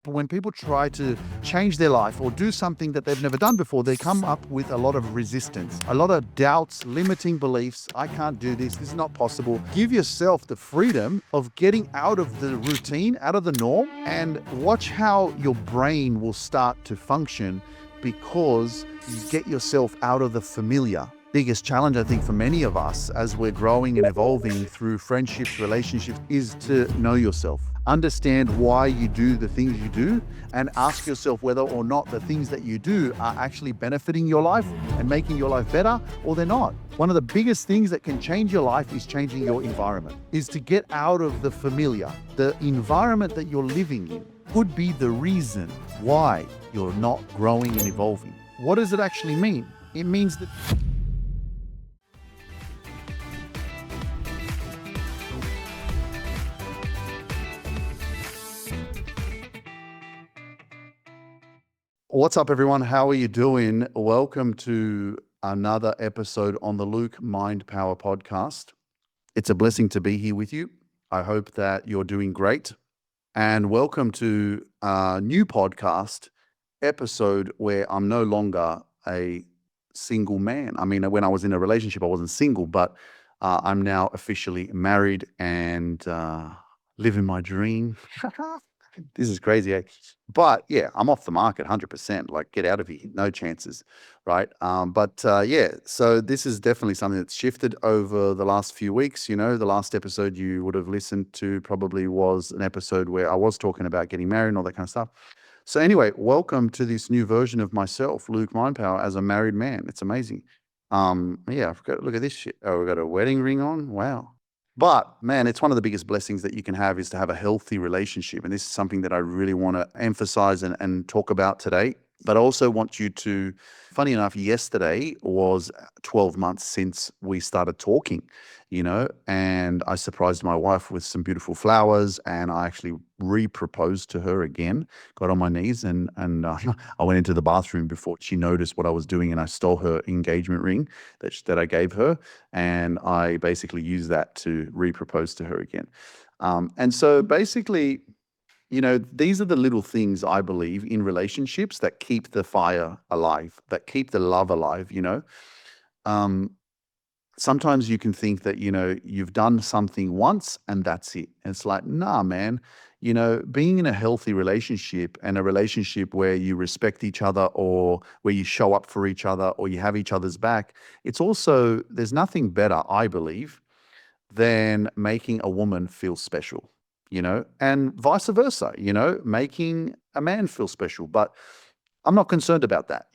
But when people try to change their life or do something that they've never done before, they come up with a lot of resistance, a lot of doubts, limiting beliefs. I can't do this. This is not possible. Give yourself the freedom of getting out of the routine, out of the norm, and watch how your brain will start to function because you get yourself out of the familiar. Biggest challenge, I think, for many of us as we're growing and evolving through friendships, relationships, is to know yourself. Understand why you do the things you do, and ask yourself whether or not the things that you do are actually benefiting your life and making your life better, or they're not. One of the biggest things that can change your life is changing your environment, is to get out of the familiar. The environment that you're living in could be the reason why you're not growing and evolving. What does it actually mean? It means that What's up, everyone? How are you doing? Welcome to another episode on the Luke Mind Power podcast. It's a blessing to be here with you. I hope that you're doing great. And welcome to a new podcast episode where I'm no longer a single man. I mean, when I was in a relationship, I wasn't single, but I'm now officially married and living my dream. This is crazy, eh? But yeah, I'm off the market 100%. Like, get out of here. No chances, right? Yeah, so this is definitely something that's shifted over the last few weeks. You know, the last episode you would have listened to probably was an episode where I was talking about getting married and all that kind of stuff. So anyway, welcome to this new version of myself, Luke Mindpower, as a married man. It's amazing. Yeah, look at this shit. Oh, we got a wedding ring on. Wow. But man, it's one of the biggest blessings that you can have is to have a healthy relationship. And this is something that I really want to emphasize and talk about today. But I also want you to, funny enough, yesterday was 12 months since we started talking, and I surprised my wife with some beautiful flowers, and I actually re-proposed to her again, got on my knees, and I went into the bathroom before she noticed what I was doing, and I stole her engagement ring that I gave her, and I basically used that to re-propose to her again. And so basically, these are the little things I believe in relationships that keep the fire alive, that keep the love alive. Um, Sometimes you can think that, you've done something once and that's it. And it's like, nah, man, being in a healthy relationship and a relationship where you respect each other or where you show up for each other or you have each other's back, there's nothing better, I believe, than making a woman feel special, and vice versa, making a man feel special. But I'm not concerned about that.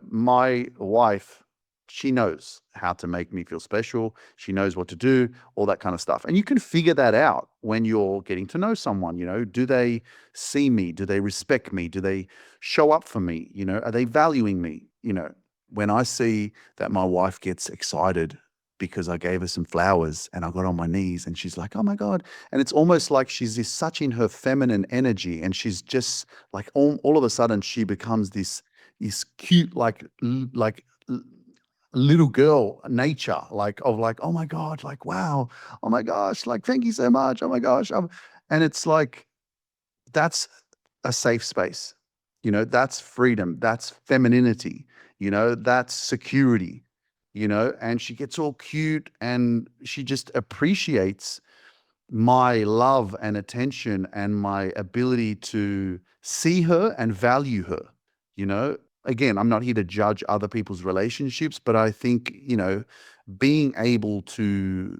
My wife, she knows how to make me feel special. She knows what to do, all that kind of stuff. And you can figure that out when you're getting to know someone. Do they see me? Do they respect me? Do they show up for me? Are they valuing me? When I see that my wife gets excited because I gave her some flowers and I got on my knees and she's like, oh my God. And it's almost like such in her feminine energy. And she's just like, all of a sudden she becomes this cute, little girl nature, oh my God, like, wow, oh my gosh, like, thank you so much. Oh my gosh. And it's like, that's a safe space. That's freedom. That's femininity. That's security. And she gets all cute and she just appreciates my love and attention and my ability to see her and value her. You know, Again, I'm not here to judge other people's relationships, but I think, being able to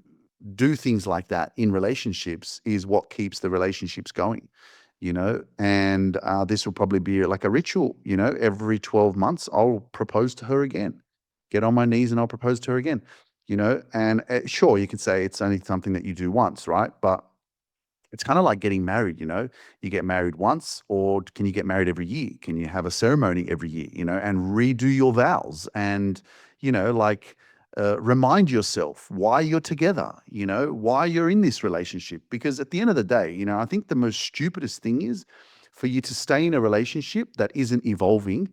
do things like that in relationships is what keeps the relationships going. And this will probably be like a ritual. Every 12 months I'll propose to her again, get on my knees and I'll propose to her again. And sure, you can say it's only something that you do once, right? But it's kind of like getting married. You get married once, or can you get married every year? Can you have a ceremony every year, and redo your vows and, like, remind yourself why you're together, why you're in this relationship? Because at the end of the day, I think the most stupidest thing is for you to stay in a relationship that isn't evolving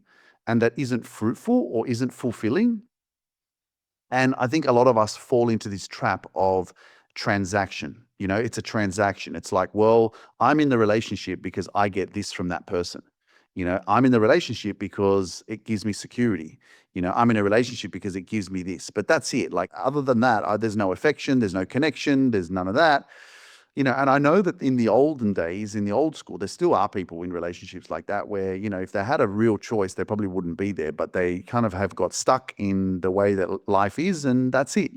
and that isn't fruitful or isn't fulfilling. And I think a lot of us fall into this trap of transaction. It's a transaction. It's like, well, I'm in the relationship because I get this from that person. I'm in the relationship because it gives me security. I'm in a relationship because it gives me this. But that's it. Like, other than that, there's no affection, there's no connection, there's none of that. And I know that in the olden days, in the old school, there still are people in relationships like that where, if they had a real choice, they probably wouldn't be there, but they kind of have got stuck in the way that life is, and that's it.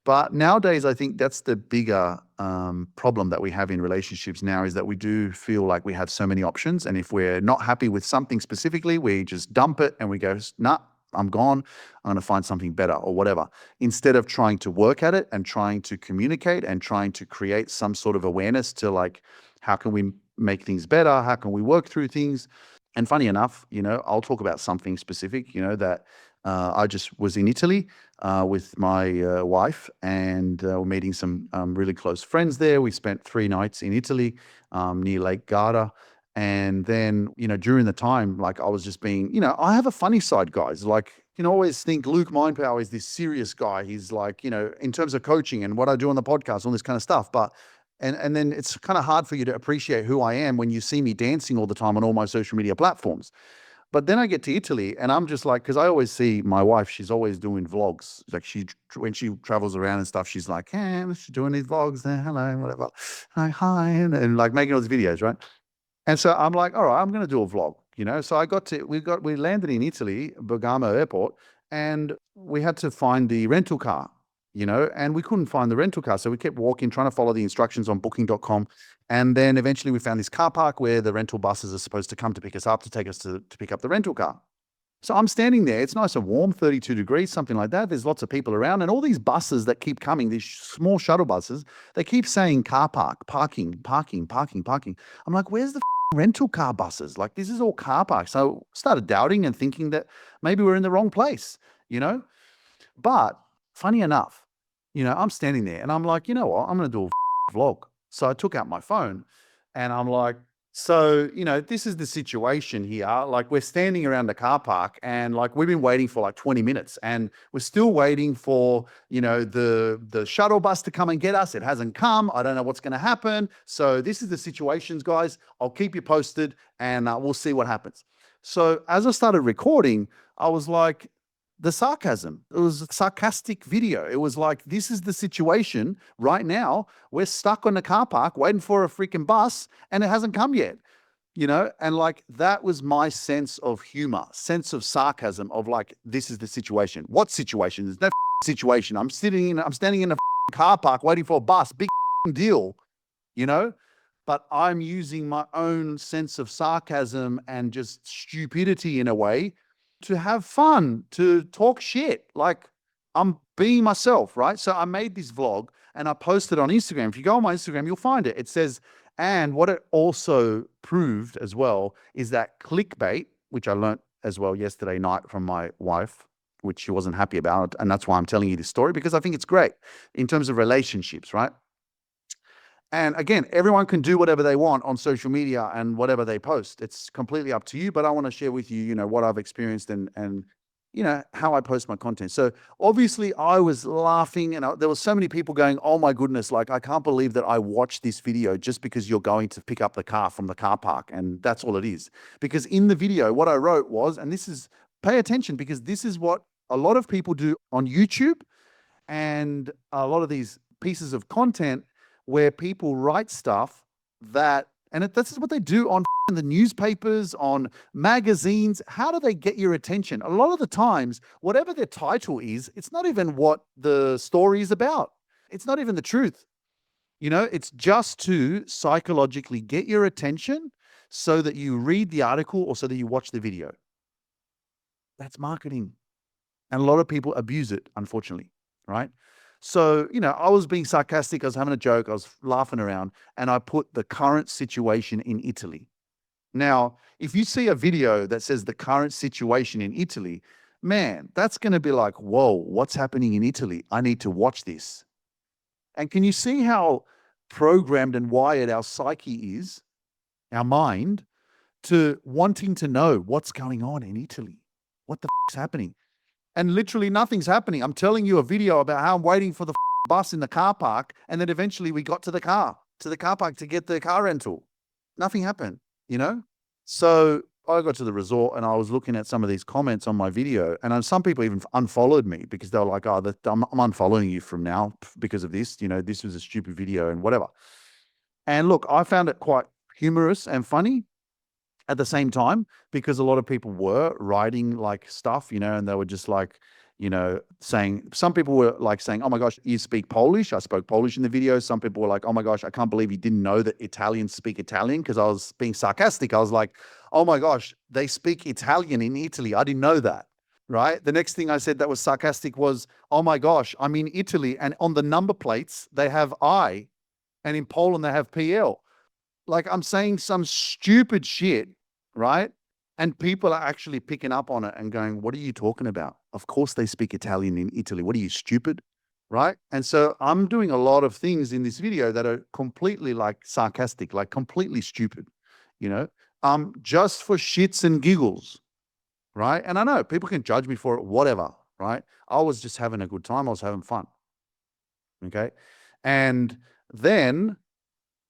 But nowadays, I think that's the bigger problem that we have in relationships now, is that we do feel like we have so many options. And if we're not happy with something specifically, we just dump it and we go, nah, I'm gone. I'm going to find something better or whatever. Instead of trying to work at it and trying to communicate and trying to create some sort of awareness to, like, how can we make things better? How can we work through things? And funny enough, I'll talk about something specific, that I just was in Italy with my wife, and we're meeting some really close friends there. We spent 3 nights in Italy near Lake Garda. And then, during the time, like, I was just being, I have a funny side, guys. Like, always think Luke Mindpower is this serious guy. He's like, in terms of coaching and what I do on the podcast, all this kind of stuff. But and then it's kind of hard for you to appreciate who I am when you see me dancing all the time on all my social media platforms. But then I get to Italy and I'm just like, because I always see my wife, she's always doing vlogs. Like, when she travels around and stuff, she's like, hey, she's doing these vlogs there, hello, whatever. Like, hi, and like making all these videos, right? And so I'm like, all right, I'm going to do a vlog. So we landed in Italy, Bergamo airport, and we had to find the rental car, and we couldn't find the rental car. So we kept walking, trying to follow the instructions on booking.com. And then eventually we found this car park where the rental buses are supposed to come to pick us up, to take us to pick up the rental car. So I'm standing there. It's nice and warm, 32 degrees, something like that. There's lots of people around, and all these buses that keep coming, these small shuttle buses, they keep saying car park, parking, parking, parking, parking. I'm like, where's the rental car buses? Like, this is all car park. So started doubting and thinking that maybe we're in the wrong place, you know? But funny enough, I'm standing there and I'm like, you know what? I'm going to do a vlog. So I took out my phone and I'm like, so, this is the situation here. Like, we're standing around the car park and, like, we've been waiting for like 20 minutes and we're still waiting for, the shuttle bus to come and get us. It hasn't come. I don't know what's going to happen. So this is the situations, guys. I'll keep you posted and we'll see what happens. So as I started recording, I was like, the sarcasm. It was a sarcastic video. It was like, this is the situation right now. We're stuck on the car park waiting for a freaking bus and it hasn't come yet. And like, that was my sense of humor, sense of sarcasm of like, this is the situation. What situation? There's no situation. I'm standing in a car park waiting for a bus. Big deal, you know? But I'm using my own sense of sarcasm and just stupidity in a way to have fun, to talk shit. Like, I'm being myself, right? So I made this vlog and I posted on Instagram. If you go on my Instagram, you'll find it. It says, and what it also proved as well is that clickbait, which I learned as well yesterday night from my wife, which she wasn't happy about. And that's why I'm telling you this story, because I think it's great in terms of relationships, right? And again, everyone can do whatever they want on social media and whatever they post. It's completely up to you. But I want to share with you, what I've experienced and how I post my content. So obviously I was laughing and there was so many people going, oh my goodness, like, I can't believe that I watched this video just because you're going to pick up the car from the car park. And that's all it is. Because in the video, what I wrote was, and this is, pay attention, because this is what a lot of people do on YouTube and a lot of these pieces of content where people write stuff that, and this is what they do on the newspapers, on magazines. How do they get your attention? A lot of the times, whatever their title is, it's not even what the story is about. It's not even the truth. It's just to psychologically get your attention so that you read the article or so that you watch the video. That's marketing. And a lot of people abuse it, unfortunately, right? So, I was being sarcastic. I was having a joke. I was laughing around and I put the current situation in Italy. Now, if you see a video that says the current situation in Italy, man, that's going to be like, whoa, what's happening in Italy? I need to watch this. And can you see how programmed and wired our psyche is, our mind, to wanting to know what's going on in Italy? What the is happening? And literally nothing's happening. I'm telling you a video about how I'm waiting for the bus in the car park. And then eventually we got to the car park to get the car rental. Nothing happened, you know? So I got to the resort and I was looking at some of these comments on my video, and some people even unfollowed me because they were like, "Oh, I'm unfollowing you from now because of this. You know, this was a stupid video and whatever." And look, I found it quite humorous and funny at the same time, because a lot of people were writing like stuff, and they were just like, saying, some people were like saying, "Oh my gosh, you speak Polish." I spoke Polish in the video. Some people were like, "Oh my gosh, I can't believe you didn't know that Italians speak Italian," because I was being sarcastic. I was like, "Oh my gosh, they speak Italian in Italy. I didn't know that." Right. The next thing I said that was sarcastic was, "Oh my gosh, I'm in Italy and on the number plates, they have I, and in Poland, they have PL." Like, I'm saying some stupid shit, right? And people are actually picking up on it and going, "What are you talking about? Of course they speak Italian in Italy. What are you, stupid?" Right? And so I'm doing a lot of things in this video that are completely like sarcastic, like completely stupid, just for shits and giggles, right? And I know people can judge me for it, whatever, right? I was just having a good time. I was having fun. Okay. And then,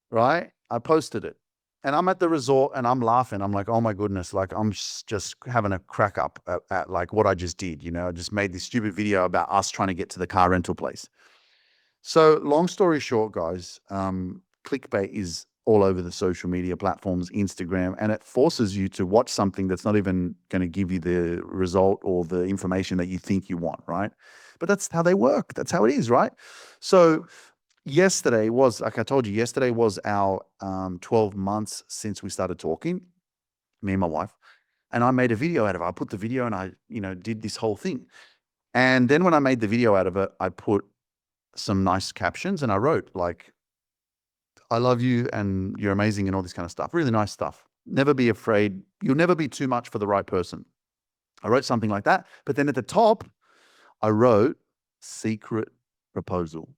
right, I posted it. And I'm at the resort and I'm laughing. I'm like, "Oh my goodness," like I'm just having a crack up at like what I just did. I just made this stupid video about us trying to get to the car rental place. So long story short, guys, clickbait is all over the social media platforms, Instagram, and it forces you to watch something that's not even going to give you the result or the information that you think you want, right? But that's how they work. That's how it is, right? So yesterday was, like I told you, yesterday was our 12 months since we started talking, me and my wife. And I made a video out of it. I put the video and I, did this whole thing. And then when I made the video out of it, I put some nice captions and I wrote like, "I love you and you're amazing," and all this kind of stuff. Really nice stuff. Never be afraid. You'll never be too much for the right person. I wrote something like that. But then at the top, I wrote "secret proposal,"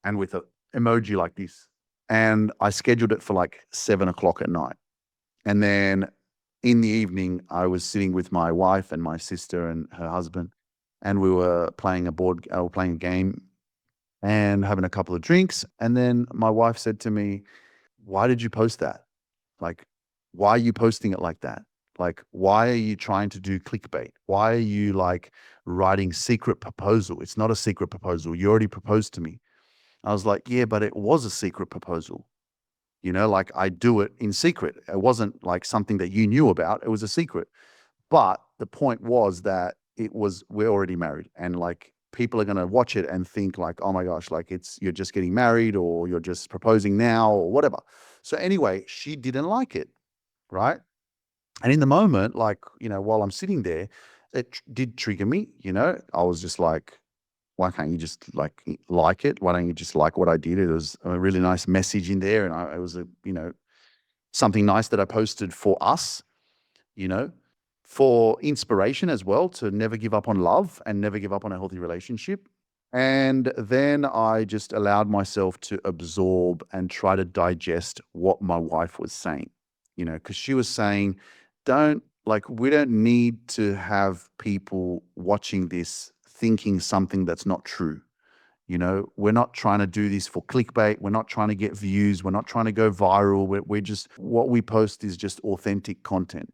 and with an emoji like this. And I scheduled it for like 7 o'clock at night. And then in the evening, I was sitting with my wife and my sister and her husband, and we were playing playing a game and having a couple of drinks. And then my wife said to me, "Why did you post that? Like, why are you posting it like that? Like, why are you trying to do clickbait? Why are you like writing secret proposal? It's not a secret proposal. You already proposed to me." I was like, "Yeah, but it was a secret proposal. Like I do it in secret. It wasn't like something that you knew about. It was a secret." But the point was that we're already married, and like people are going to watch it and think like, "Oh my gosh, like you're just getting married or you're just proposing now or whatever." So anyway, she didn't like it. Right. And in the moment, like, while I'm sitting there, it did trigger me. I was just like, "Why can't you just like it? Why don't you just like what I did?" It was a really nice message in there. And it was something nice that I posted for us, you know, for inspiration as well, to never give up on love and never give up on a healthy relationship. And then I just allowed myself to absorb and try to digest what my wife was saying, because she was saying, we don't need to have people watching this thinking something that's not true. We're not trying to do this for clickbait. We're not trying to get views. We're not trying to go viral. We're just, what we post is just authentic content,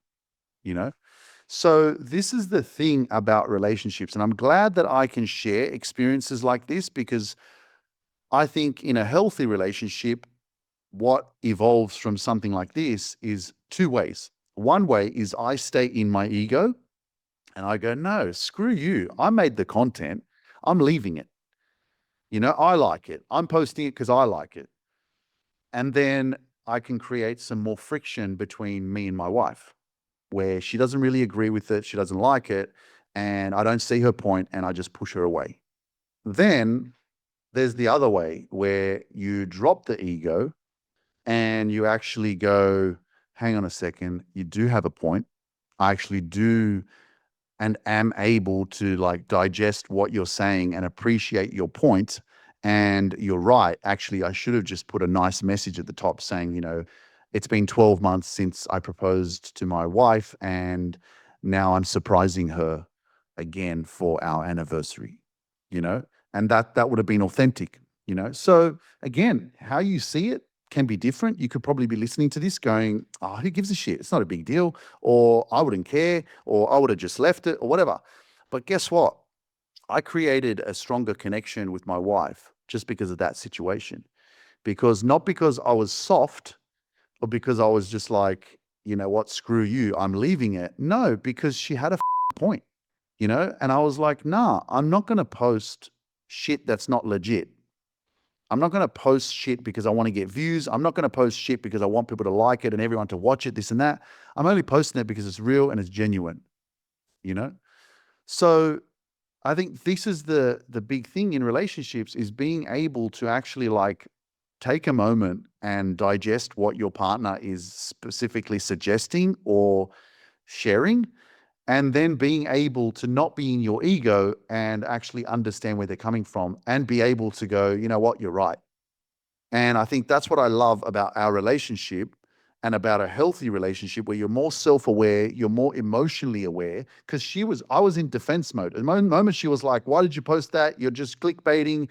you know? So this is the thing about relationships. And I'm glad that I can share experiences like this, because I think in a healthy relationship, what evolves from something like this is two ways. One way is I stay in my ego and I go, "No, screw you. I made the content. I'm leaving it. I like it. I'm posting it because I like it." And then I can create some more friction between me and my wife, where she doesn't really agree with it. She doesn't like it. And I don't see her point and I just push her away. Then there's the other way where you drop the ego and you actually go, "Hang on a second. You do have a point. I actually do and am able to like digest what you're saying and appreciate your point. And you're right. Actually, I should have just put a nice message at the top saying, it's been 12 months since I proposed to my wife, and now I'm surprising her again for our anniversary, you know, and that would have been authentic. So again, how you see it can be different. You could probably be listening to this going, oh, who gives a shit? It's not a big deal. Or I wouldn't care, or I would have just left it, or whatever. But guess what? I created a stronger connection with my wife just because of that situation. Because not because I was soft or because I was just like, you know what, screw you, I'm leaving it. No, because she had a point, and I was like, nah, I'm not going to post shit that's not legit. I'm not going to post shit because I want to get views. I'm not going to post shit because I want people to like it and everyone to watch it, this and that. I'm only posting it because it's real and it's genuine, you know? So I think this is the big thing in relationships is being able to actually like take a moment and digest what your partner is specifically suggesting or sharing, and then being able to not be in your ego and actually understand where they're coming from and be able to go, you know what, you're right. And I think that's what I love about our relationship and about a healthy relationship where you're more self-aware, you're more emotionally aware. Because I was in defense mode. At the moment she was like, why did you post that? You're just clickbaiting,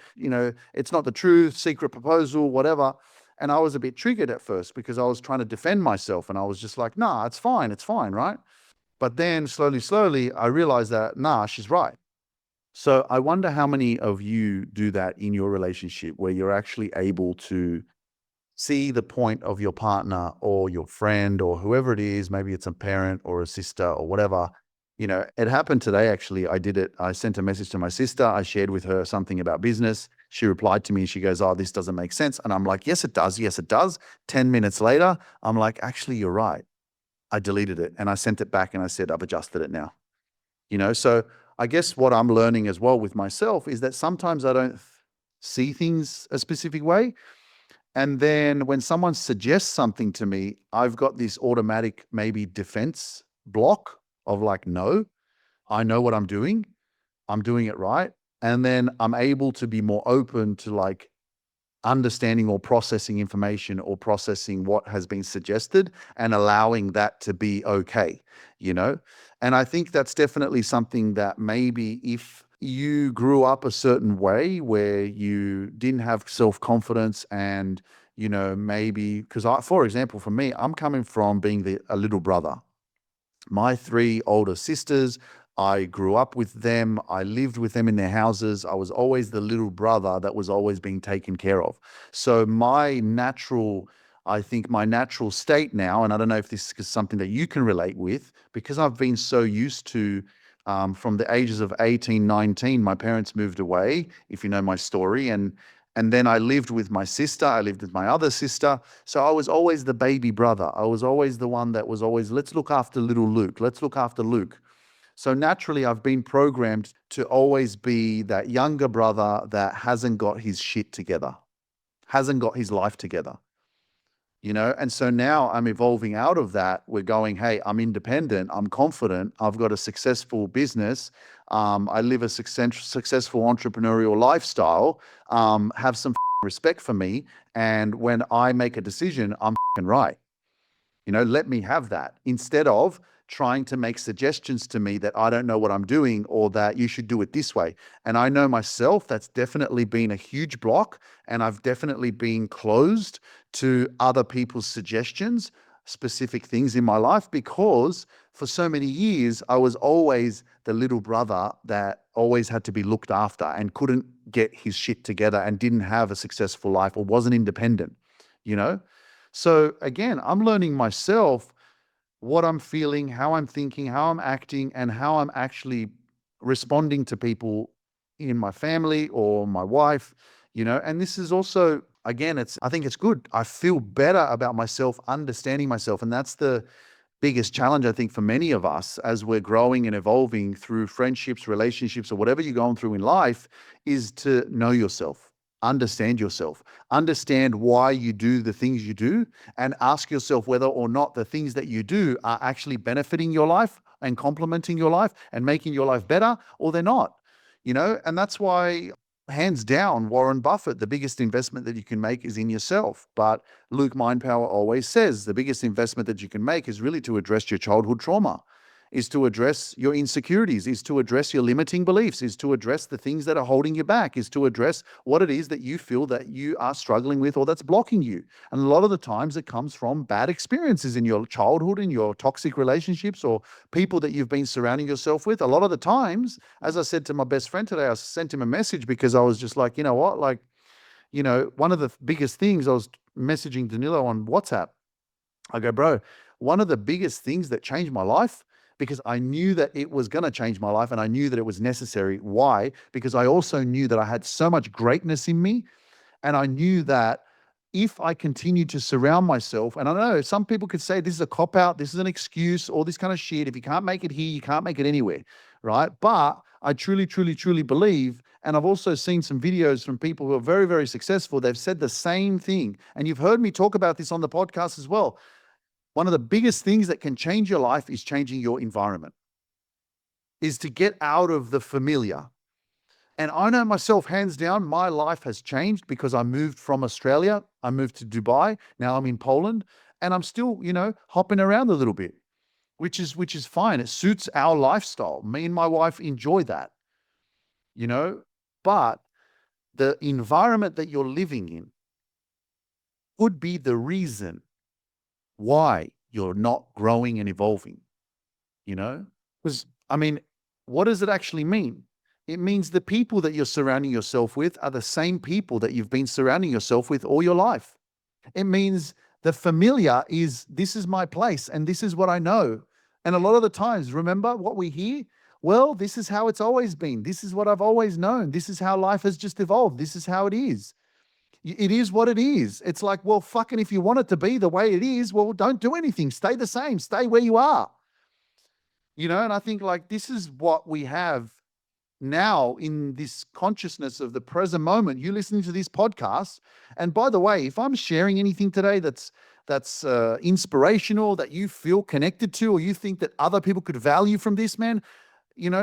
it's not the truth, secret proposal, whatever. And I was a bit triggered at first because I was trying to defend myself and I was just like, nah, it's fine, right? But then slowly, I realized that, nah, she's right. So I wonder how many of you do that in your relationship where you're actually able to see the point of your partner or your friend or whoever it is, maybe it's a parent or a sister or whatever. It happened today, actually. I did it. I sent a message to my sister. I shared with her something about business. She replied to me. She goes, oh, this doesn't make sense. And I'm like, yes, it does. Yes, it does. 10 minutes later, I'm like, actually, you're right. I deleted it and I sent it back and I said, I've adjusted it now. So I guess what I'm learning as well with myself is that sometimes I don't see things a specific way. And then when someone suggests something to me, I've got this automatic maybe defense block of like, no, I know what I'm doing. I'm doing it right. And then I'm able to be more open to like understanding or processing information or processing what has been suggested and allowing that to be okay, you know? And I think that's definitely something that maybe if you grew up a certain way where you didn't have self-confidence and, maybe because for example, for me, I'm coming from being a little brother. My three older sisters, I grew up with them. I lived with them in their houses. I was always the little brother that was always being taken care of. So I think my natural state now, and I don't know if this is something that you can relate with, because I've been so used to, from the ages of 18, 19, my parents moved away, if you know my story. And then I lived with my sister. I lived with my other sister. So I was always the baby brother. I was always the one that was always, let's look after little Luke. Let's look after Luke. So naturally, I've been programmed to always be that younger brother that hasn't got his shit together, hasn't got his life together. And so now I'm evolving out of that. We're going, hey, I'm independent, I'm confident, I've got a successful business, I live a successful entrepreneurial lifestyle, have some respect for me, and when I make a decision, I'm right. Let me have that instead of trying to make suggestions to me that I don't know what I'm doing or that you should do it this way. And I know myself that's definitely been a huge block, and I've definitely been closed to other people's suggestions, specific things in my life, because for so many years I was always the little brother that always had to be looked after and couldn't get his shit together and didn't have a successful life or wasn't independent, you know? So again, I'm learning myself what I'm feeling, how I'm thinking, how I'm acting, and how I'm actually responding to people in my family or my wife, and this is also, again, I think it's good. I feel better about myself, understanding myself. And that's the biggest challenge, I think, for many of us as we're growing and evolving through friendships, relationships, or whatever you're going through in life, is to know yourself, understand why you do the things you do, and ask yourself whether or not the things that you do are actually benefiting your life and complementing your life and making your life better, or they're not. And that's why, hands down, Warren Buffett, the biggest investment that you can make is in yourself. But Luke Mindpower always says the biggest investment that you can make is really to address your childhood trauma. is to address your insecurities, is to address your limiting beliefs, is to address the things that are holding you back, is to address what it is that you feel that you are struggling with or that's blocking you. And a lot of the times it comes from bad experiences in your childhood, in your toxic relationships, or people that you've been surrounding yourself with. A lot of the times, as I said to my best friend today, I sent him a message because I was just like, you know what, like, one of the biggest things, I was messaging Danilo on WhatsApp. I go, bro, one of the biggest things that changed my life, because I knew that it was going to change my life and I knew that it was necessary. Why? Because I also knew that I had so much greatness in me. And I knew that if I continued to surround myself, and I know some people could say this is a cop out, this is an excuse, all this kind of shit. If you can't make it here, you can't make it anywhere. Right. But I truly, truly, truly believe, and I've also seen some videos from people who are very, very successful. They've said the same thing. And you've heard me talk about this on the podcast as well. One of the biggest things that can change your life is changing your environment, is to get out of the familiar. And I know myself, hands down, my life has changed because I moved from Australia. I moved to Dubai. Now I'm in Poland and I'm still, hopping around a little bit, which is fine. It suits our lifestyle. Me and my wife enjoy that, you know, but the environment that you're living in could be the reason why you're not growing and evolving, Because, what does it actually mean? It means the people that you're surrounding yourself with are the same people that you've been surrounding yourself with all your life. It means the familiar is, this is my place and this is what I know. And a lot of the times, remember what we hear? Well, this is how it's always been. This is what I've always known. This is how life has just evolved. This is how it is. It is what it is. It's like, well, fucking, if you want it to be the way it is, well, don't do anything. Stay the same. Stay where you are. And I think like this is what we have now in this consciousness of the present moment. You listening to this podcast, and by the way, if I'm sharing anything today that's inspirational, that you feel connected to, or you think that other people could value from this, man,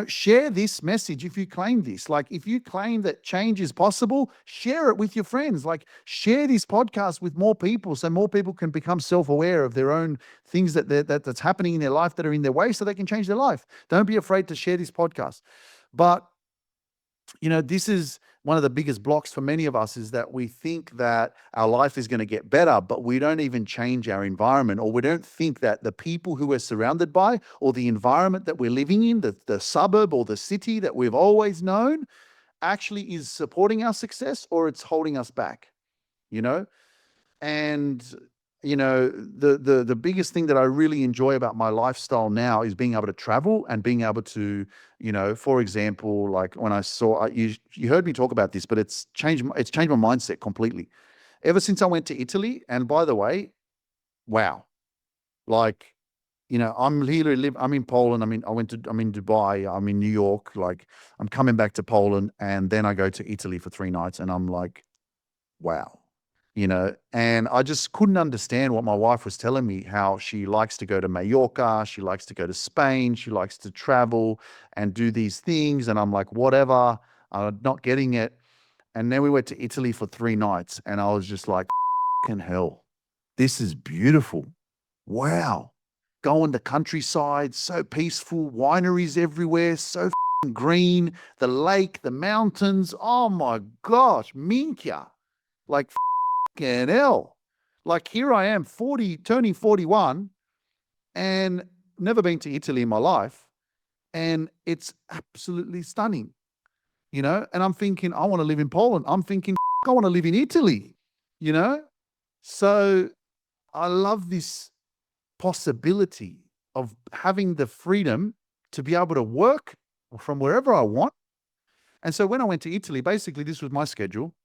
share this message. If you claim this, like if you claim that change is possible, share it with your friends. Like share this podcast with more people so more people can become self-aware of their own things that's happening in their life that are in their way, so they can change their life. Don't be afraid to share this podcast. But this is one of the biggest blocks for many of us, is that we think that our life is going to get better, but we don't even change our environment, or we don't think that the people who we're surrounded by, or the environment that we're living in, the suburb or the city that we've always known, actually is supporting our success or it's holding us back, And the biggest thing that I really enjoy about my lifestyle now is being able to travel and being able to, for example, like when I saw, you heard me talk about this, but it's changed my mindset completely. Ever since I went to Italy, and by the way, wow, like, I'm here I'm in Poland. I'm in Dubai. I'm in New York. Like, I'm coming back to Poland, and then I go to Italy for 3 nights, and I'm like, wow. And I just couldn't understand what my wife was telling me, how she likes to go to Mallorca, she likes to go to Spain, she likes to travel and do these things. And I'm like, whatever, I'm not getting it. And then we went to Italy for 3 nights, and I was just like, fucking hell, this is beautiful. Wow. Going to countryside, so peaceful, wineries everywhere, so green, the lake, the mountains. Oh my gosh, minchia. Like, fucking hell. Like, here I am, 40, turning 41, and never been to Italy in my life. And it's absolutely stunning, And I'm thinking, I want to live in Poland. I'm thinking, I want to live in Italy, you know? So I love this possibility of having the freedom to be able to work from wherever I want. And so when I went to Italy, basically this was my schedule.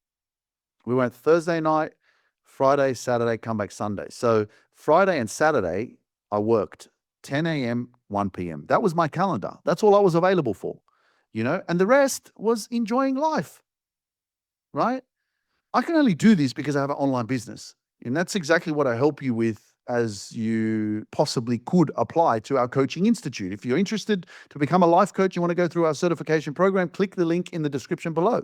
We went Thursday night, Friday, Saturday, come back Sunday. So Friday and Saturday, I worked 10 a.m., 1 p.m. That was my calendar. That's all I was available for, and the rest was enjoying life, right? I can only do this because I have an online business. And that's exactly what I help you with, as you possibly could apply to our coaching institute. If you're interested to become a life coach, you want to go through our certification program, click the link in the description below.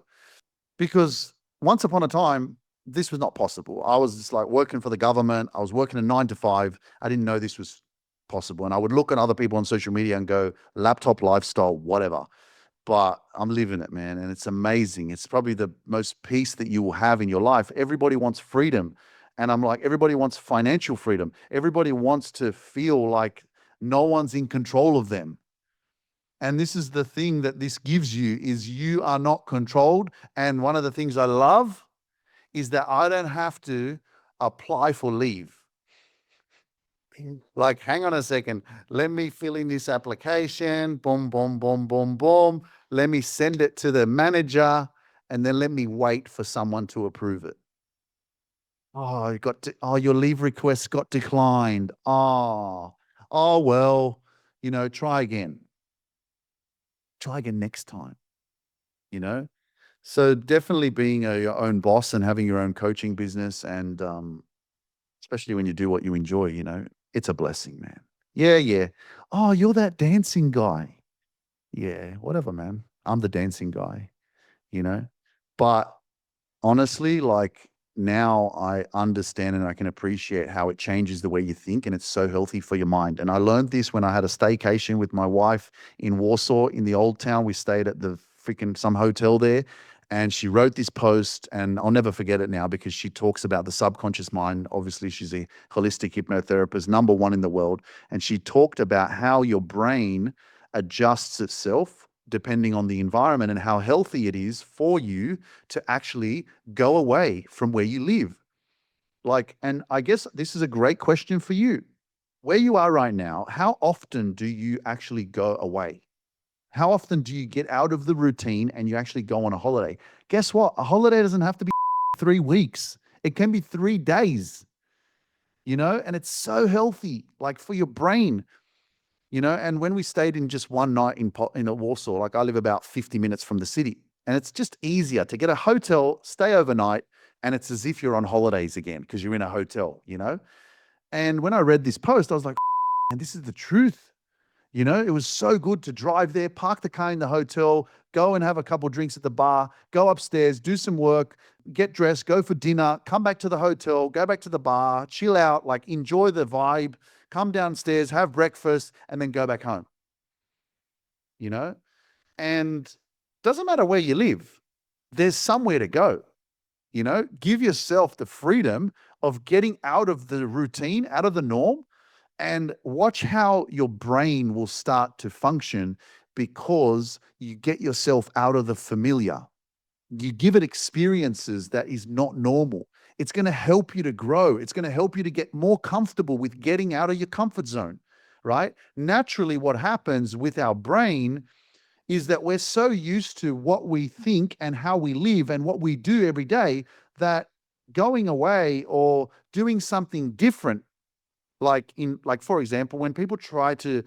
Because once upon a time, this was not possible. I was just like working for the government. I was working a 9 to 5. I didn't know this was possible. And I would look at other people on social media and go, laptop lifestyle, whatever. But I'm living it, man. And it's amazing. It's probably the most peace that you will have in your life. Everybody wants freedom. And I'm like, everybody wants financial freedom. Everybody wants to feel like no one's in control of them. And this is the thing that this gives you, is you are not controlled. And one of the things I love is that I don't have to apply for leave. Like, hang on a second, let me fill in this application, boom, boom, boom, boom, boom. Let me send it to the manager, and then let me wait for someone to approve it. Oh, your leave request got declined. Oh, well, try again. Try again next time, you know? So definitely being your own boss and having your own coaching business, and especially when you do what you enjoy, it's a blessing, man. Yeah, yeah. Oh, you're that dancing guy. Yeah, whatever, man. I'm the dancing guy, you know? But honestly, like, now I understand and I can appreciate how it changes the way you think, and it's so healthy for your mind. And I learned this when I had a staycation with my wife in Warsaw in the old town. We stayed at the freaking some hotel there, and she wrote this post, and I'll never forget it now because she talks about the subconscious mind. Obviously, she's a holistic hypnotherapist, #1 in the world, and she talked about how your brain adjusts itself depending on the environment and how healthy it is for you to actually go away from where you live. Like, and I guess this is a great question for you. Where you are right now, how often do you actually go away? How often do you get out of the routine and you actually go on a holiday? Guess what? A holiday doesn't have to be 3 weeks. It can be 3 days, and it's so healthy, like, for your brain. And when we stayed in just one night in Warsaw, like, I live about 50 minutes from the city, and it's just easier to get a hotel, stay overnight, and it's as if you're on holidays again because you're in a hotel. And when I read this post, I was like, and this is the truth. It was so good to drive there, park the car in the hotel, go and have a couple drinks at the bar, go upstairs, do some work, get dressed, go for dinner, come back to the hotel, go back to the bar, chill out, like, enjoy the vibe, come downstairs, have breakfast, and then go back home. And doesn't matter where you live, there's somewhere to go. Give yourself the freedom of getting out of the routine, out of the norm, and watch how your brain will start to function because you get yourself out of the familiar. You give it experiences that is not normal. It's going to help you to grow. It's going to help you to get more comfortable with getting out of your comfort zone, right? Naturally, what happens with our brain is that we're so used to what we think and how we live and what we do every day that going away or doing something different, like for example, when people try to,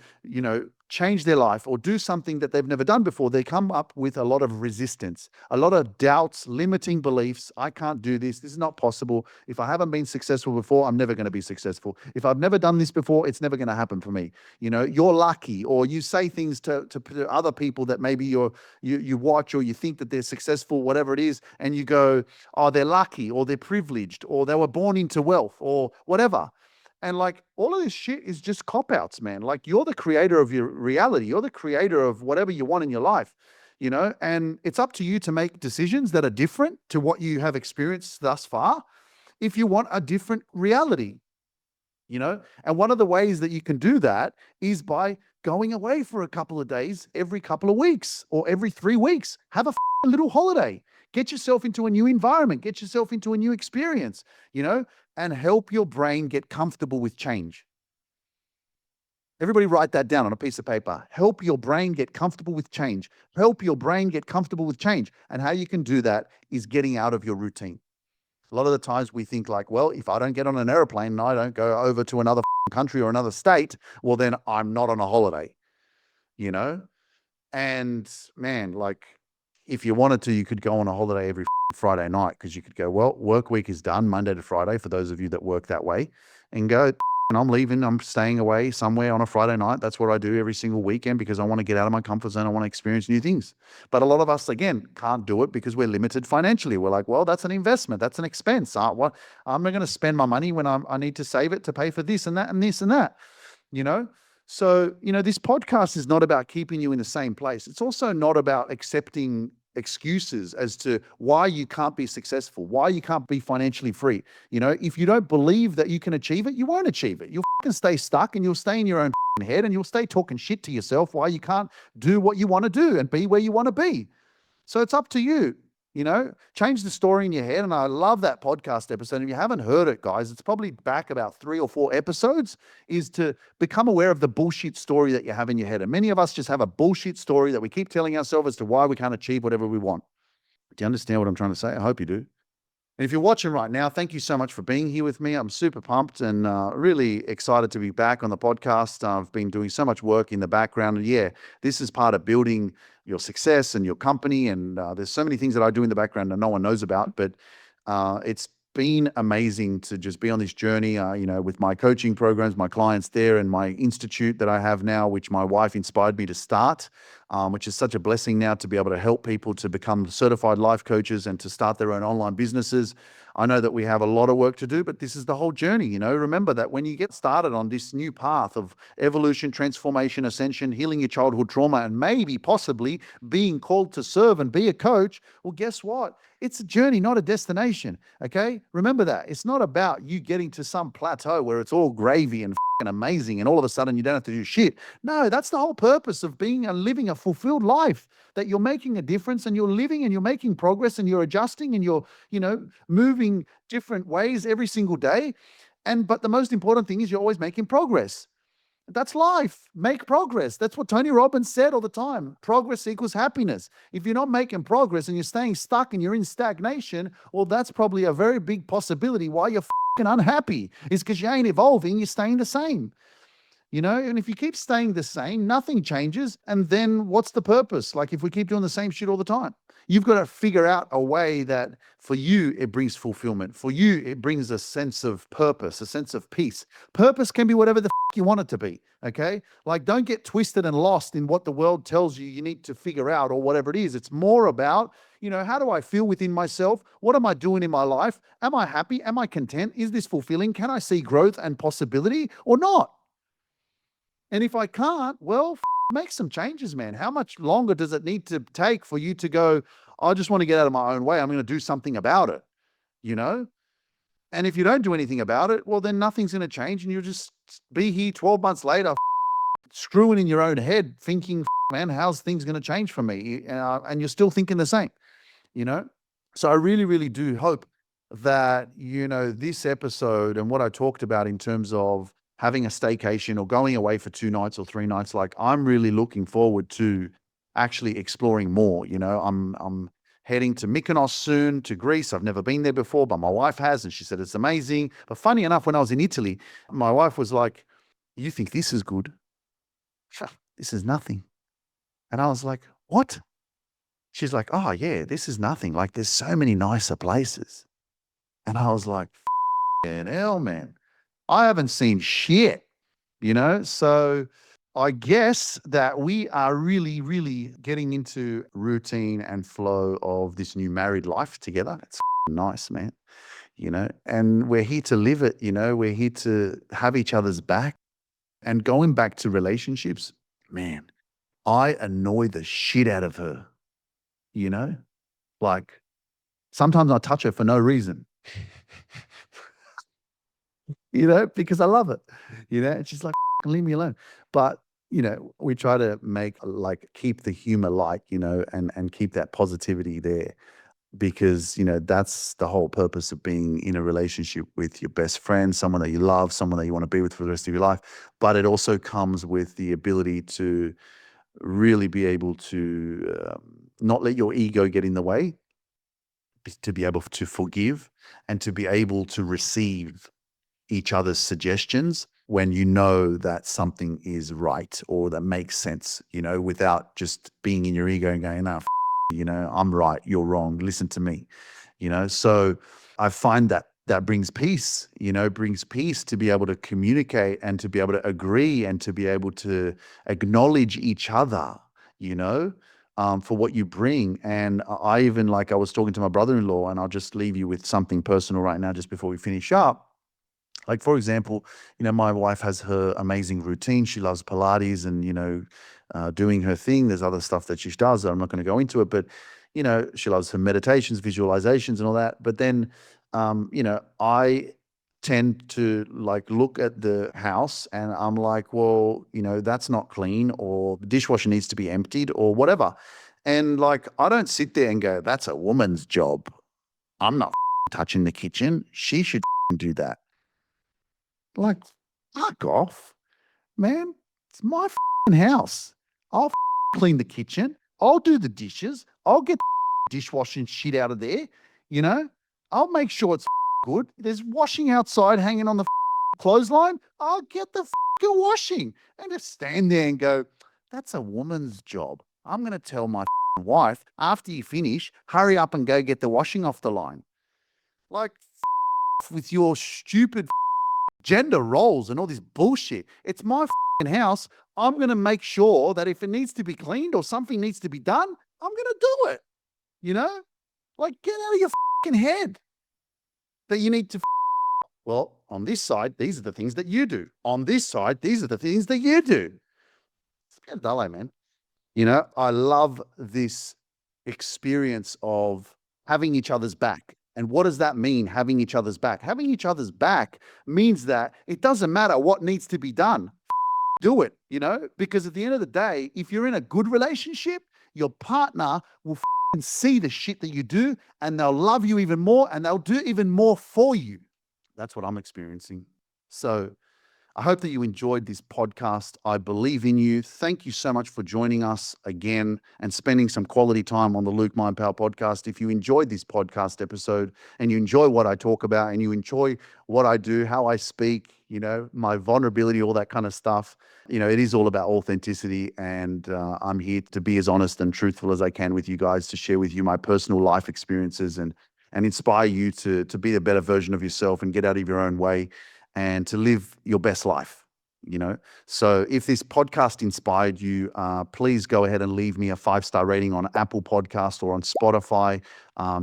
change their life or do something that they've never done before, they come up with a lot of resistance, a lot of doubts, limiting beliefs. I can't do this. This is not possible. If I haven't been successful before, I'm never going to be successful. If I've never done this before, it's never going to happen for me. You're lucky, or you say things to other people that maybe you watch, or you think that they're successful, whatever it is, and you go, oh, they're lucky, or they're privileged, or they were born into wealth, or whatever. And, like, all of this shit is just cop-outs, man. Like, you're the creator of your reality. You're the creator of whatever you want in your life, and it's up to you to make decisions that are different to what you have experienced thus far if you want a different reality. And one of the ways that you can do that is by going away for a couple of days every couple of weeks or every 3 weeks. Have a little holiday. Get yourself into a new environment. Get yourself into a new experience, and help your brain get comfortable with change. Everybody write that down on a piece of paper. Help your brain get comfortable with change. Help your brain get comfortable with change. And how you can do that is getting out of your routine. A lot of the times we think, like, well, if I don't get on an airplane and I don't go over to another country or another state, well, then I'm not on a holiday, And man, like, if you wanted to, you could go on a holiday every Friday night, because you could go, well, work week is done Monday to Friday for those of you that work that way, and go, and I'm leaving, I'm staying away somewhere on a Friday night. That's what I do every single weekend because I want to get out of my comfort zone. I want to experience new things. But a lot of us, again, can't do it because we're limited financially. We're like, well, that's an investment. That's an expense. I'm not going to spend my money when I need to save it to pay for this and that and this and that. you know? So, this podcast is not about keeping you in the same place. It's also not about accepting excuses as to why you can't be successful, why you can't be financially free. If you don't believe that you can achieve it, you won't achieve it. You'll stay stuck and you'll stay in your own head and you'll stay talking shit to yourself why you can't do what you want to do and be where you want to be. So it's up to you. Change the story in your head. And I love that podcast episode. If you haven't heard it, guys, it's probably back about 3 or 4 episodes, is to become aware of the bullshit story that you have in your head. And many of us just have a bullshit story that we keep telling ourselves as to why we can't achieve whatever we want. Do you understand what I'm trying to say? I hope you do. And if you're watching right now, thank you so much for being here with me. I'm super pumped and really excited to be back on the podcast. I've been doing so much work in the background. And yeah, this is part of building your success and your company. And there's so many things that I do in the background that no one knows about. But it's been amazing to just be on this journey, with my coaching programs, my clients there, and my institute that I have now, which my wife inspired me to start, which is such a blessing now to be able to help people to become certified life coaches and to start their own online businesses. I know that we have a lot of work to do, but this is the whole journey. Remember that when you get started on this new path of evolution, transformation, ascension, healing your childhood trauma, and maybe possibly being called to serve and be a coach, well, guess what? It's a journey, not a destination. Okay. Remember that. It's not about you getting to some plateau where it's all gravy and amazing and all of a sudden you don't have to do shit. No, that's the whole purpose of being and living a fulfilled life, that you're making a difference and you're living and you're making progress and you're adjusting and you're, moving different ways every single day. But the most important thing is you're always making progress. That's life. Make progress. That's what Tony Robbins said all the time. Progress equals happiness. If you're not making progress and you're staying stuck and you're in stagnation, well, that's probably a very big possibility why you're unhappy, is because you ain't evolving, you're staying the same. And if you keep staying the same, nothing changes. And then what's the purpose? Like if we keep doing the same shit all the time, you've got to figure out a way that for you, it brings fulfillment. For you, it brings a sense of purpose, a sense of peace. Purpose can be whatever the you want it to be. Okay. Like don't get twisted and lost in what the world tells you need to figure out or whatever it is. It's more about, how do I feel within myself? What am I doing in my life? Am I happy? Am I content? Is this fulfilling? Can I see growth and possibility or not? And if I can't, well, make some changes, man. How much longer does it need to take for you to go, I just want to get out of my own way. I'm going to do something about it, And if you don't do anything about it, well, then nothing's going to change. And you'll just be here 12 months later, screwing in your own head, thinking, man, how's things going to change for me? And you're still thinking the same, So I really, really do hope that, this episode and what I talked about in terms of having a staycation or going away for 2 nights or 3 nights, like I'm really looking forward to actually exploring more. I'm heading to Mykonos soon, to Greece. I've never been there before, but my wife has, and she said it's amazing. But funny enough, when I was in Italy, my wife was like, you think this is good? This is nothing. And I was like, what? She's like, oh yeah, this is nothing. Like there's so many nicer places. And I was like, hell, man. I haven't seen shit, So I guess that we are really, really getting into routine and flow of this new married life together. It's nice, man, and we're here to live it, we're here to have each other's back. And going back to relationships, man, I annoy the shit out of her, like sometimes I touch her for no reason. Because I love it, and she's like, leave me alone. But, we try to keep the humor light, and keep that positivity there because, that's the whole purpose of being in a relationship with your best friend, someone that you love, someone that you want to be with for the rest of your life. But it also comes with the ability to really be able to not let your ego get in the way, to be able to forgive and to be able to receive each other's suggestions when you know that something is right or that makes sense, without just being in your ego and going, no, I'm right, you're wrong, listen to me, So I find that brings peace, brings peace to be able to communicate and to be able to agree and to be able to acknowledge each other, for what you bring. And I even, I was talking to my brother-in-law, and I'll just leave you with something personal right now just before we finish up. Like, for example, my wife has her amazing routine. She loves Pilates and, doing her thing. There's other stuff that she does. I'm not going to go into it, but, she loves her meditations, visualizations, and all that. But then, I tend to like look at the house and I'm like, well, that's not clean, or the dishwasher needs to be emptied, or whatever. And like, I don't sit there and go, that's a woman's job. I'm not touching the kitchen. She should do that. Like, fuck off, man. It's my house. I'll clean the kitchen. I'll do the dishes. I'll get the dishwashing shit out of there. You know, I'll make sure it's good. There's washing outside hanging on the clothesline. I'll get the washing, and just stand there and go, that's a woman's job. I'm going to tell my wife, after you finish, hurry up and go get the washing off the line. Like, with your stupid gender roles and all this bullshit. It's my house. I'm going to make sure that if it needs to be cleaned or something needs to be done, I'm going to do it. Like, get out of your head that you need to. Well, on this side, these are the things that you do. On this side, these are the things that you do. It's a bit dull, man. I love this experience of having each other's back. And what does that mean, having each other's back? Having each other's back means that it doesn't matter what needs to be done. Do it, because at the end of the day, if you're in a good relationship, your partner will see the shit that you do, and they'll love you even more, and they'll do even more for you. That's what I'm experiencing. So I hope that you enjoyed this podcast. I believe in you. Thank you so much for joining us again and spending some quality time on the Luke Mind Power podcast. If you enjoyed this podcast episode and you enjoy what I talk about and you enjoy what I do, how I speak, my vulnerability, all that kind of stuff, it is all about authenticity. And I'm here to be as honest and truthful as I can with you guys, to share with you my personal life experiences and inspire you to be a better version of yourself and get out of your own way and to live your best life, So if this podcast inspired you, please go ahead and leave me a 5-star rating on Apple Podcast or on Spotify.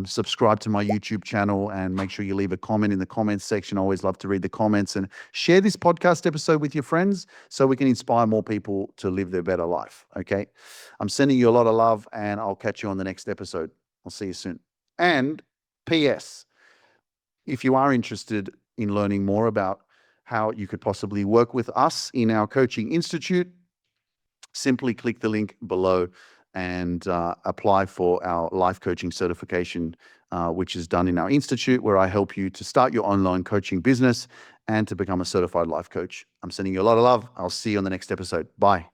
Subscribe to my YouTube channel and make sure you leave a comment in the comments section. I always love to read the comments, and share this podcast episode with your friends so we can inspire more people to live their better life. Okay. I'm sending you a lot of love, and I'll catch you on the next episode. I'll see you soon. And P.S. if you are interested in learning more about how you could possibly work with us in our coaching institute, simply click the link below and apply for our life coaching certification, which is done in our institute, where I help you to start your online coaching business and to become a certified life coach. I'm sending you a lot of love. I'll see you on the next episode. Bye.